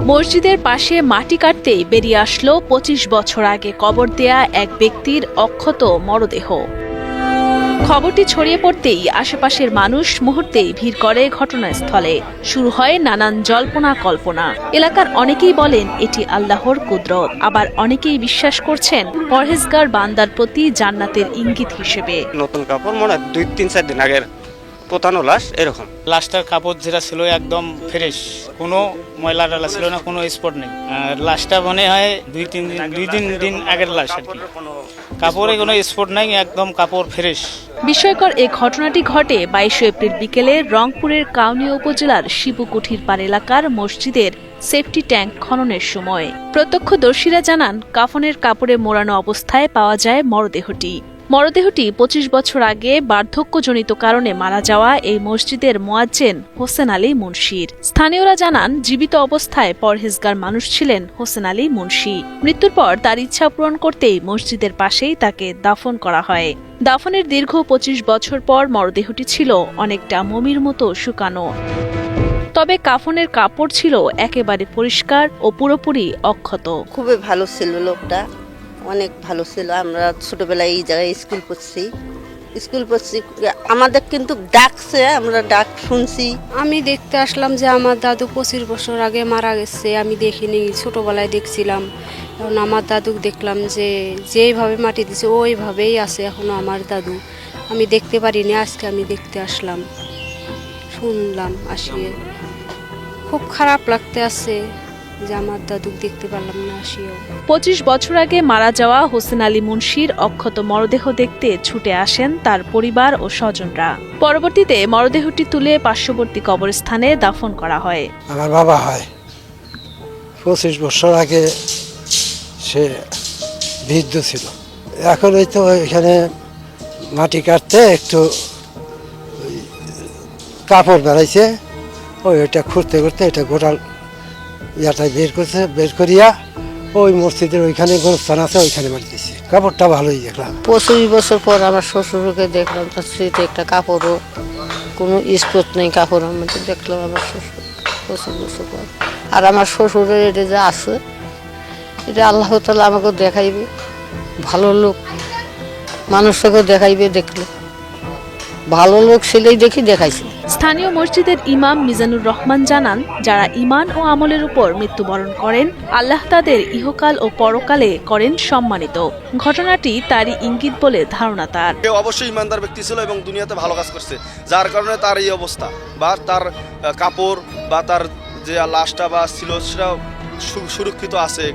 মসজিদের পাশে মাটি কাটতেই বেরিয়ে আসলো ২৫ বছর আগে কবর দেয়া এক ব্যক্তির অক্ষত মরদেহ। খবরটি ছড়িয়ে পড়তেই আশেপাশের মানুষ মুহূর্তেই ভিড় করে ঘটনাস্থলে। শুরু হয় নানান জল্পনা কল্পনা। এলাকার অনেকেই বলেন এটি আল্লাহর কুদরত, আবার অনেকেই বিশ্বাস করছেন পরহেজগার বান্দার প্রতি জান্নাতের ইঙ্গিত হিসেবে। নতুন কাপড় মনে ২-৩-৪ দিন আগের পোতানো লাশ এরকম। লাশটার কাপড় যেটা ছিল একদম ফ্রেশ, কোনো ময়লা টালা ছিল না, কোনো স্পট নেই। আর লাশটা মনে হয় দুই তিন দিন আগের লাশ আর কি। কাপড়ে কোনো স্পট নাই, একদম কাপড় ফ্রেশ। বিস্ময়কর এই ঘটনাটি ঘটে ২২ এপ্রিল বিকেলে রংপুরের কাউনিয়া উপজেলার শিবকুঠির পাড় এলাকার মসজিদের সেফটি ট্যাঙ্ক খননের সময়। প্রত্যক্ষদর্শীরা জানান কাফনের কাপড়ে মোড়ানো অবস্থায় পাওয়া যায় মরদেহটি। মরদেহটি ২৫ বছর আগে বার্ধক্যজনিত কারণে মারা যাওয়া এই মসজিদের মুয়াজ্জিন হোসেন আলী মুন্সির। স্থানীয়রা জানান জীবিত অবস্থায় পরহেজগার মানুষ ছিলেন হোসেন আলী মুন্সি। মৃত্যুর পর তার ইচ্ছা পূরণ করতেই মসজিদের পাশেই তাকে দাফন করা হয়। দাফনের দীর্ঘ ২৫ বছর পর মরদেহটি ছিল অনেকটা মমির মতো শুকানো। তবে কাফনের কাপড় ছিল একেবারে পরিষ্কার ও পুরোপুরি অক্ষত। খুবই ভালো ছিল লোকটা, অনেক ভালো ছিল। আমরা ছোটবেলায় এই জায়গায় স্কুল পড়ছি, আমাদের কিন্তু ডাকছে, আমরা ডাক শুনছি। আমি দেখতে আসলাম যে আমার দাদু ২৫ বছর আগে মারা গেছে। আমি দেখিনি, ছোটবেলায় দেখছিলাম। এখন আমার দাদুকে দেখলাম যে যেইভাবে মাটি দিছে ওইভাবেই আছে এখনো আমার দাদু। আমি দেখতে পারিনি, আজকে আমি দেখতে আসলাম, শুনলাম আসিয়ে। খুব খারাপ লাগতে আছে যে আমার দাদুকে দেখতে পারলাম না আসিও। ২৫ বছর আগে মারা যাওয়া হোসেন আলী মুন্সির অক্ষত মরদেহ দেখতে ছুটে আসেন তার পরিবার ও স্বজনরা। পরবর্তীতে মরদেহটি তুলে পার্শ্ববর্তী কবরস্থানে দাফন করা হয়। আমার বাবা হয় ২৫ বছর আগে সে বৃদ্ধ ছিল। এখন ওই তো এখানে মাটি কাটতে একটু কাপড় বেড়াইছে, ওইটা খুঁড়তে করতে এটা গোটাল ইয়াটা বের করিয়া ওই মসজিদের ওইখানে গোরস্থান আছে, ওইখানে মারি দিয়েছি। কাপড়টা ভালোই দেখলাম। ২৫ বছর পর আমার শ্বশুরকে দেখলাম, তার স্মৃতি একটা কাপড়ও কোনো স্পট নেই কাপড়ের মধ্যে দেখলাম আমার শ্বশুর ২৫ বছর পর। আর আমার শ্বশুরের এটা যে আছে, এটা আল্লাহ তাআলা আমাকে দেখাইবে, ভালো লোক মানুষকে দেখাইবে। দেখলে ভালো লোক ছেলেই দেখি দেখাইছে। স্থানীয় মসজিদের ইমাম মিজানুর রহমান জানান, যারা ঈমান ও আমলের উপর মৃত্যুবরণ করেন আল্লাহ তাদের ইহকাল ও পরকালে করেন সম্মানিত। ঘটনাটি তারই ইঙ্গিত বলে ধারণা তার। অবশ্যই ইমানদার ব্যক্তি ছিল এবং দুনিয়াতে ভালো কাজ করছে, যার কারণে তার এই অবস্থা, বা তার কাপড় বা তার যে লাশটা বা ছিল সেটা সুরক্ষিত আছে।